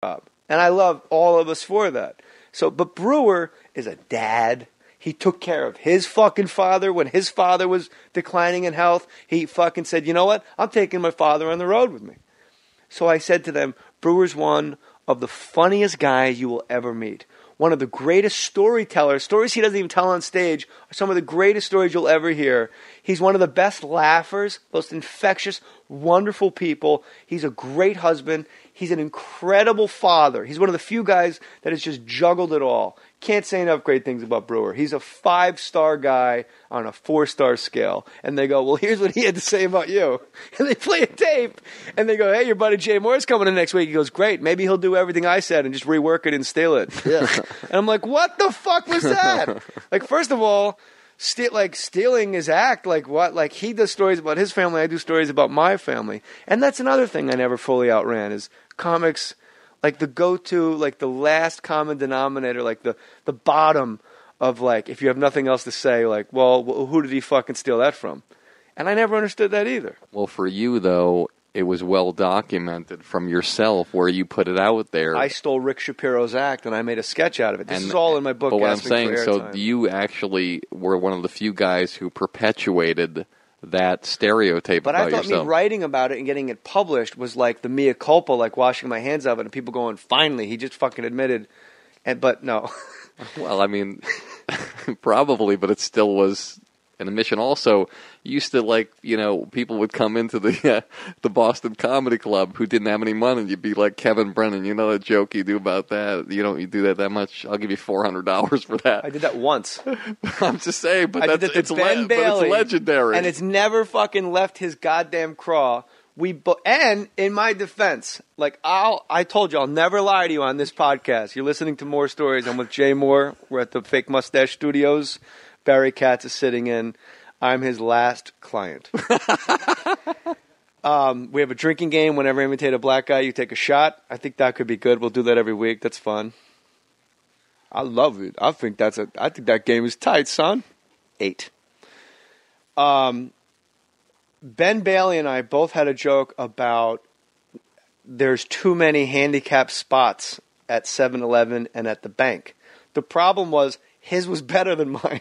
job. And I love all of us for that. So, but Brewer is a dad. He took care of his fucking father when his father was declining in health. He fucking said, you know what? I'm taking my father on the road with me. So I said to them, Brewer's one of the funniest guys you will ever meet. One of the greatest storytellers. Stories he doesn't even tell on stage are some of the greatest stories you'll ever hear. He's one of the best laughers, most infectious, wonderful people. He's a great husband. He's an incredible father. He's one of the few guys that has just juggled it all. Can't say enough great things about Brewer. He's a 5-star guy on a 4-star scale. And they go, well, here's what he had to say about you. And they play a tape. And they go, hey, your buddy Jay Moore's coming in next week. He goes, great. Maybe he'll do everything I said and just rework it and steal it. Yeah. And I'm like, what the fuck was that? Like, first of all, stealing his act. Like, what? Like, he does stories about his family. I do stories about my family. And that's another thing I never fully outran is comics, like the go-to, like the last common denominator, like the bottom of, like, if you have nothing else to say, like, well, who did he fucking steal that from? And I never understood that either. Well, for you, though, it was well documented from yourself where you put it out there. I stole Rick Shapiro's act and I made a sketch out of it. This is all in my book. But what I'm saying, so you actually were one of the few guys who perpetuated that stereotype about yourself. But I thought me writing about it and getting it published was like the mea culpa, like washing my hands of it, and people going, finally, he just fucking admitted. But no. Well, I mean, probably, but it still was an admission. Also, used to, like, you know, people would come into the Boston Comedy Club who didn't have any money. You'd be like, Kevin Brennan, you know that joke you do about that? You do that much? I'll give you $400 for that. I did that once. I'm just saying, but it's Bailey, legendary. And it's never fucking left his goddamn craw. And in my defense, like, I told you I'll never lie to you on this podcast. You're listening to Mohr Stories. I'm with Jay Moore. We're at the Fake Mustache Studios. Barry Katz is sitting in. I'm his last client. We have a drinking game. Whenever I imitate a black guy, you take a shot. I think that could be good. We'll do that every week. That's fun. I love it. I think that game is tight, son. 8. Ben Bailey and I both had a joke about there's too many handicapped spots at 7-Eleven and at the bank. The problem was his was better than mine.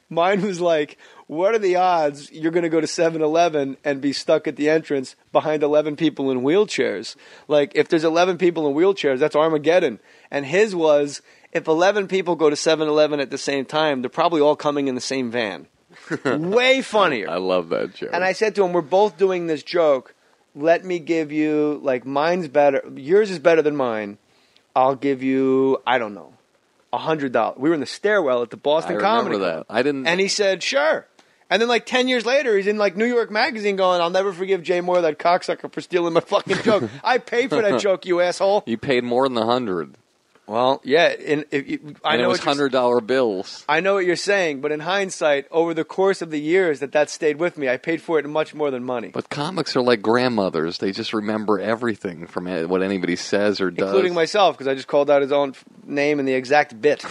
Mine was like, what are the odds you're going to go to 7-Eleven and be stuck at the entrance behind 11 people in wheelchairs? Like, if there's 11 people in wheelchairs, that's Armageddon. And his was, if 11 people go to 7-Eleven at the same time, they're probably all coming in the same van. Way funnier. I love that joke. And I said to him, we're both doing this joke. Let me give you, like, mine's better. Yours is better than mine. I'll give you, I don't know, $100. We were in the stairwell at the Boston Comedy Club. I remember that. I didn't. And he said, sure. And then, like, 10 years later, he's in, like, New York Magazine going, I'll never forgive Jay Moore, that cocksucker, for stealing my fucking joke. I paid for that joke, you asshole. You paid more than $100. Well, yeah. I know it was $100 bills. I know what you're saying, but in hindsight, over the course of the years that stayed with me, I paid for it much more than money. But comics are like grandmothers. They just remember everything from what anybody says or does. Including myself, because I just called out his own name and the exact bit.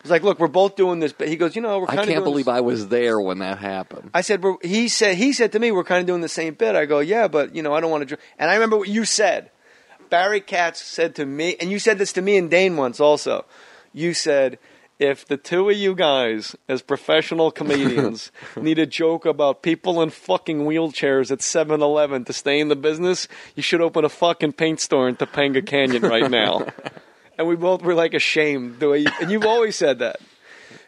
It's like, look, we're both doing this bit. He goes, we're kind of doing this. I can't believe I was there when that happened. I said, he said to me, we're kind of doing the same bit. I go, yeah, but, I don't want to. And I remember what you said. Barry Katz said to me, and you said this to me and Dane once also. You said, if the two of you guys, as professional comedians, need a joke about people in fucking wheelchairs at 7-Eleven to stay in the business, you should open a fucking paint store in Topanga Canyon right now. And we both were like ashamed. And you've always said that.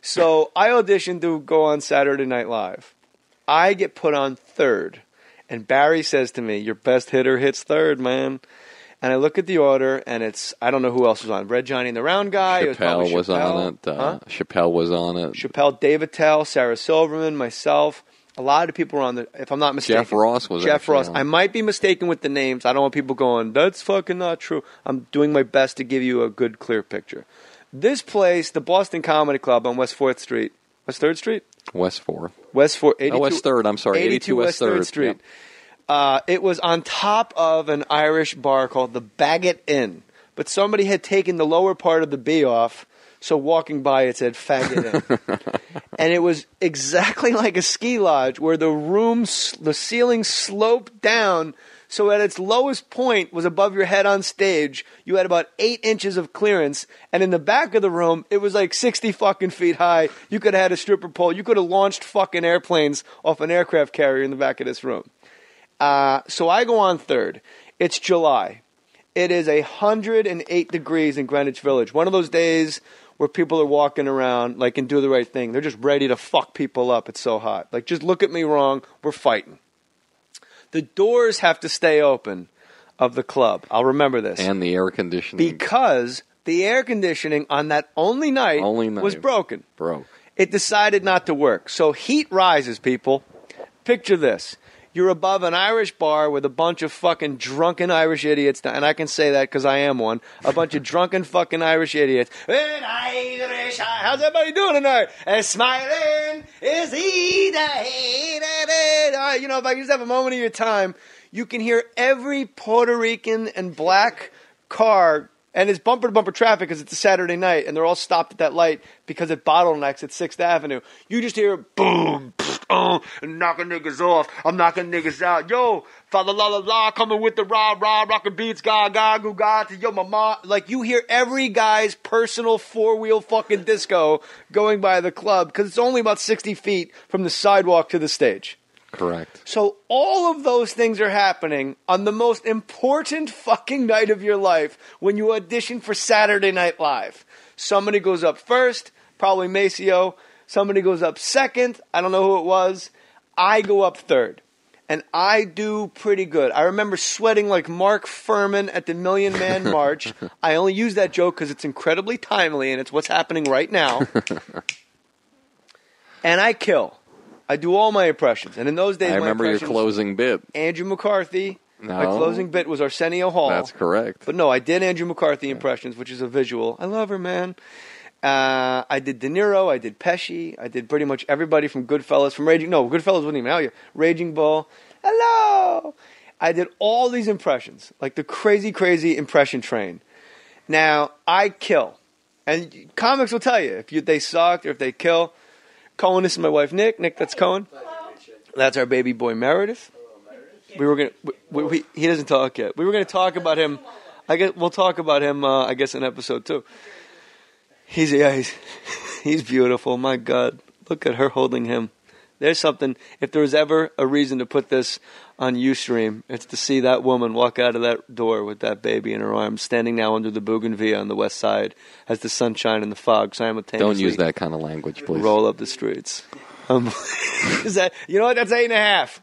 So I auditioned to go on Saturday Night Live. I get put on third. And Barry says to me, your best hitter hits third, man. And I look at the order, and I don't know who else was on. Red Johnny and the Round Guy. Chappelle was on it. Chappelle was on it. Chappelle, Dave Attell, Sarah Silverman, myself. A lot of people were on there, if I'm not mistaken. Jeff Ross was Jeff Ross. I might be mistaken with the names. I don't want people going, that's fucking not true. I'm doing my best to give you a good, clear picture. This place, the Boston Comedy Club on West 4th Street. West 3rd Street? West 4th. West 4th. West 3rd, I'm sorry. 82 West 3rd Street. Yep. It was on top of an Irish bar called the Bagot Inn. But somebody had taken the lower part of the B off, so walking by it said Faggot Inn. And it was exactly like a ski lodge where the ceiling sloped down So at its lowest point was above your head on stage. You had about 8 inches of clearance. And in the back of the room, it was like 60 fucking feet high. You could have had a stripper pole. You could have launched fucking airplanes off an aircraft carrier in the back of this room. So I go on third. It's July. It is 108 degrees in Greenwich Village. One of those days where people are walking around like and do the right thing. They're just ready to fuck people up. It's so hot. Like, just look at me wrong. We're fighting. The doors have to stay open of the club. I'll remember this. And the air conditioning. Because the air conditioning on that only night was broken. Broke. It decided not to work. So heat rises, people. Picture this. You're above an Irish bar with a bunch of fucking drunken Irish idiots, and I can say that because I am one. A bunch of drunken fucking Irish idiots. How's everybody doing tonight? And smiling is he that hated. You know, if I can just have a moment of your time, you can hear every Puerto Rican and black car. And it's bumper-to-bumper traffic because it's a Saturday night, and they're all stopped at that light because it bottlenecks at 6th Avenue. You just hear boom, knocking niggas off. I'm knocking niggas out. Yo, fa la la la la, coming with the rah-rah, rockin' beats, ga-ga, goo-ga, to yo mama. Like, you hear every guy's personal four-wheel fucking disco going by the club because it's only about 60 feet from the sidewalk to the stage. Correct. So all of those things are happening on the most important fucking night of your life when you audition for Saturday Night Live. Somebody goes up first, probably Maceo. Somebody goes up second. I don't know who it was. I go up third. And I do pretty good. I remember sweating like Mark Furman at the Million Man March. I only use that joke because it's incredibly timely and it's what's happening right now. And I kill. I do all my impressions. And in those days, I remember your closing bit. Andrew McCarthy. No. My closing bit was Arsenio Hall. That's correct. But no, I did Andrew McCarthy impressions, which is a visual. I love her, man. I did De Niro. I did Pesci. I did pretty much everybody from Goodfellas. Goodfellas wasn't even out yet. Raging Bull. Hello. I did all these impressions. Like the crazy, crazy impression train. Now, I kill. And comics will tell you if they sucked or if they kill. Cohen, this is my wife, Nick. Nick, that's Cohen. That's our baby boy, Meredith. We were gonna. He doesn't talk yet. We were gonna talk about him. We'll talk about him. I guess in episode 2. He's beautiful. My God, look at her holding him. There's something. If there was ever a reason to put this on Ustream, it's to see that woman walk out of that door with that baby in her arms, standing now under the Bougainvillea on the west side, as the sunshine and the fog simultaneously. Don't use that kind of language, please. Roll up the streets. Is that, you know what? That's 8.5.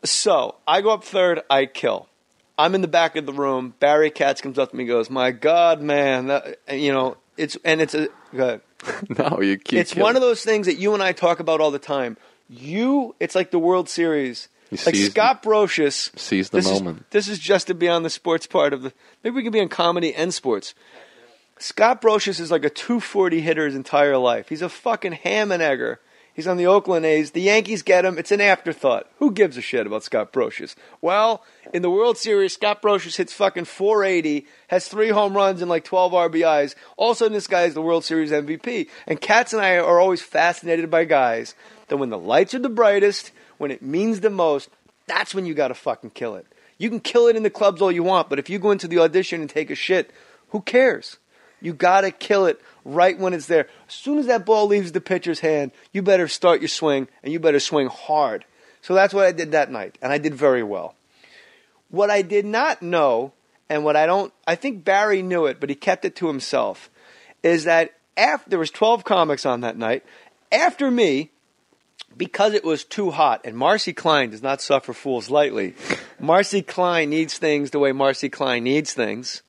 So I go up third. I kill. I'm in the back of the room. Barry Katz comes up to me and goes, "My God, man, go ahead." No, you keep. It's one of those things that you and I talk about all the time. It's like the World Series. Like Scott Brocious. Seize the moment. This is just to be on the sports part of the... Maybe we can be on comedy and sports. Scott Brocious is like a 240 hitter his entire life. He's a fucking ham and egger. He's on the Oakland A's. The Yankees get him. It's an afterthought. Who gives a shit about Scott Brocious? Well, in the World Series, Scott Brocious hits fucking 480, has 3 home runs and like 12 RBIs. All of a sudden, this guy is the World Series MVP. And Katz and I are always fascinated by guys that when the lights are the brightest, when it means the most, that's when you got to fucking kill it. You can kill it in the clubs all you want, but if you go into the audition and take a shit, who cares? You got to kill it right when it's there. As soon as that ball leaves the pitcher's hand, you better start your swing, and you better swing hard. So that's what I did that night, and I did very well. What I did not know, and I think Barry knew it, but he kept it to himself, is that after there was 12 comics on that night, after me, because it was too hot, and Marcy Klein does not suffer fools lightly. Marcy Klein needs things the way Marcy Klein needs things.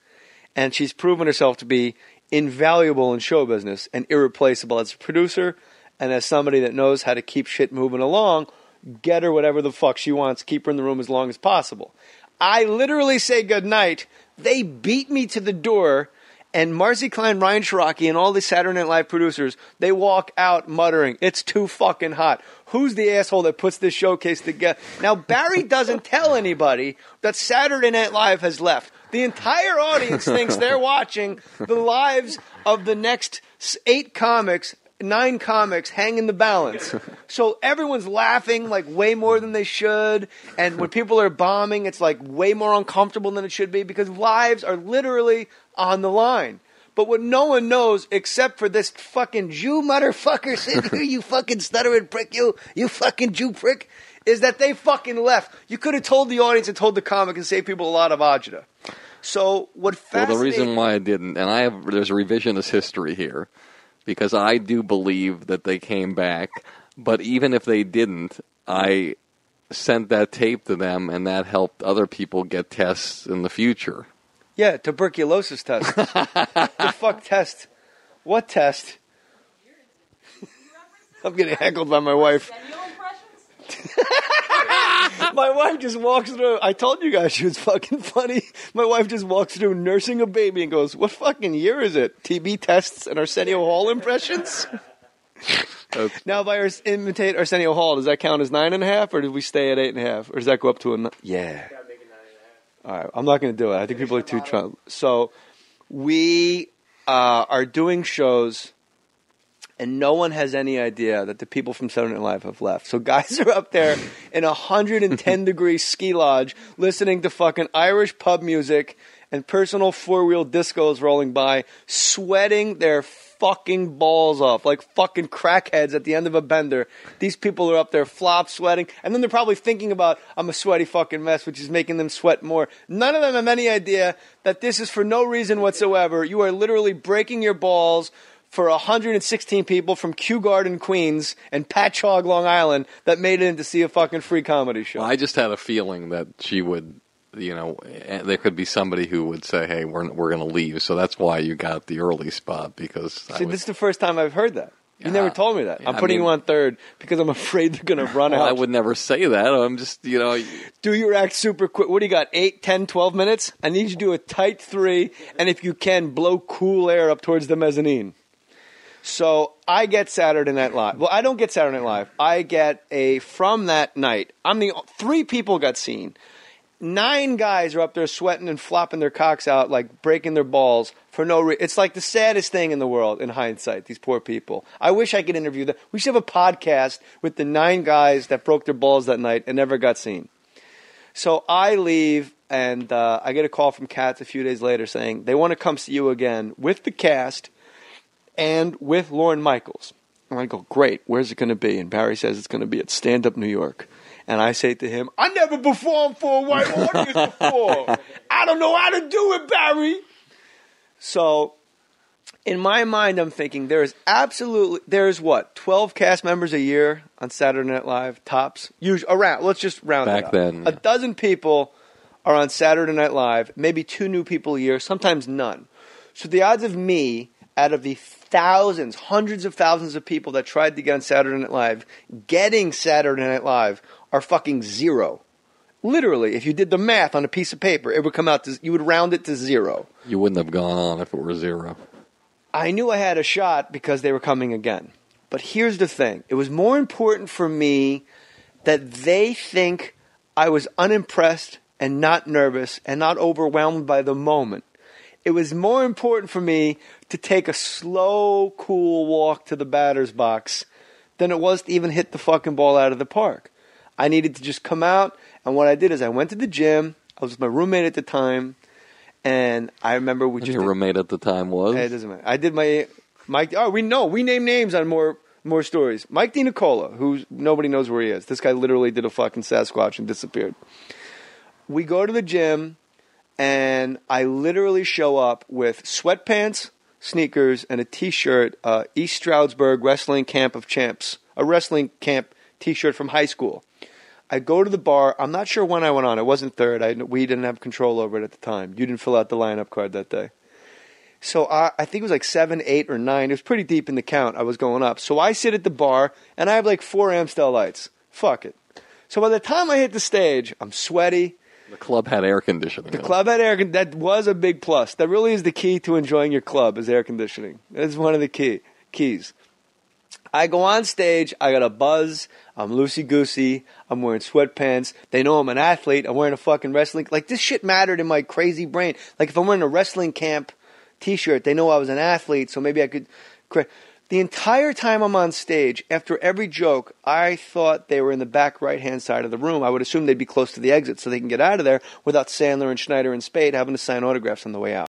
And she's proven herself to be invaluable in show business and irreplaceable as a producer and as somebody that knows how to keep shit moving along. Get her whatever the fuck she wants. Keep her in the room as long as possible. I literally say goodnight. They beat me to the door. And Marcy Klein, Ryan Shiraki, and all the Saturday Night Live producers, they walk out muttering, "It's too fucking hot." Who's the asshole that puts this showcase together? Now, Barry doesn't tell anybody that Saturday Night Live has left. The entire audience thinks they're watching the lives of the next 8 comics 9 comics hang in the balance. So everyone's laughing like way more than they should. And when people are bombing, it's like way more uncomfortable than it should be because lives are literally on the line. But what no one knows, except for this fucking Jew motherfucker sitting here, you fucking stuttering prick, you fucking Jew prick, is that they fucking left. You could have told the audience and told the comic and saved people a lot of agita. So what fascinates... Well, the reason why I didn't, and there's revisionist history here, because I do believe that they came back, but even if they didn't, I sent that tape to them, and that helped other people get tests in the future. Yeah, tuberculosis test. The fuck test? What test? I'm getting heckled by my wife. My wife just walks through. I told you guys she was fucking funny. My wife just walks through nursing a baby and goes, "What fucking year is it? TB tests and Arsenio Hall impressions?" Now, if I imitate Arsenio Hall, does that count as 9.5, or did we stay at 8.5, or does that go up to a? Yeah. All right, I'm not going to do it. I think people are too drunk. So we are doing shows, and no one has any idea that the people from Saturday Night Live have left. So guys are up there in a 110-degree ski lodge listening to fucking Irish pub music and personal four-wheel discos rolling by, sweating their fucking balls off like fucking crackheads at the end of a bender. These people are up there flop sweating, and then they're probably thinking about, I'm a sweaty fucking mess, which is making them sweat more. None of them have any idea that this is for no reason whatsoever. You are literally breaking your balls for 116 people from Kew Garden, Queens, and Patchogue, Long Island, that made it in to see a fucking free comedy show. Well, I just had a feeling that she would, there could be somebody who would say, "Hey, we're going to leave." So that's why you got the early spot, because See, this is the first time I've heard that. You never told me that. I'm putting you on third because I'm afraid they're going to run out. I would never say that. I'm just, Do your act super quick. What do you got, 8, 10, 12 minutes? I need you to do a tight 3, and if you can, blow cool air up towards the mezzanine. So I get Saturday Night Live. Well, I don't get Saturday Night Live. I get from that night, 3 people got seen. 9 guys are up there sweating and flopping their cocks out, like breaking their balls for no reason. It's like the saddest thing in the world in hindsight, these poor people. I wish I could interview them. We should have a podcast with the 9 guys that broke their balls that night and never got seen. So I leave, and I get a call from Katz a few days later saying they want to come see you again with the cast and with Lorne Michaels. And I go, great, where's it going to be? And Barry says it's going to be at Stand Up New York. And I say to him, I never performed for a white audience before. I don't know how to do it, Barry. So in my mind, I'm thinking there's 12 cast members a year on Saturday Night Live, tops? Let's just round it up. Back then. Yeah. 12 people are on Saturday Night Live, maybe 2 new people a year, sometimes none. So the odds of me, out of the thousands, hundreds of thousands of people that tried to get on Saturday Night Live, getting Saturday Night Live are fucking 0. Literally, if you did the math on a piece of paper, it would come out you would round it to 0. You wouldn't have gone on if it were 0. I knew I had a shot because they were coming again. But here's the thing. It was more important for me that they think I was unimpressed and not nervous and not overwhelmed by the moment. It was more important for me to take a slow, cool walk to the batter's box than it was to even hit the fucking ball out of the park. I needed to just come out, and what I did is I went to the gym. I was with my roommate at the time, and I remember Your roommate at the time was? It doesn't matter. I did Mike. Oh, we name names on Mohr Stories. Mike DiNicola, who nobody knows where he is. This guy literally did a fucking Sasquatch and disappeared. We go to the gym, and I literally show up with sweatpants, sneakers, and a T-shirt, East Stroudsburg Wrestling Camp of Champs, a wrestling camp T-shirt from high school. I go to the bar. I'm not sure when I went on. It wasn't third. We didn't have control over it at the time. You didn't fill out the lineup card that day. So I think it was like 7, 8, or 9. It was pretty deep in the count. I was going up. So I sit at the bar, and I have like 4 Amstel lights. Fuck it. So by the time I hit the stage, I'm sweaty. The club had air conditioning. The club had air conditioning. That was a big plus. That really is the key to enjoying your club, is air conditioning. That's one of the keys. I go on stage. I got a buzz. I'm loosey-goosey. I'm wearing sweatpants. They know I'm an athlete. I'm wearing a fucking wrestling... Like, this shit mattered in my crazy brain. Like, if I'm wearing a wrestling camp T-shirt, they know I was an athlete, so maybe I could... The entire time I'm on stage, after every joke, I thought they were in the back right-hand side of the room. I would assume they'd be close to the exit so they can get out of there without Sandler and Schneider and Spade having to sign autographs on the way out.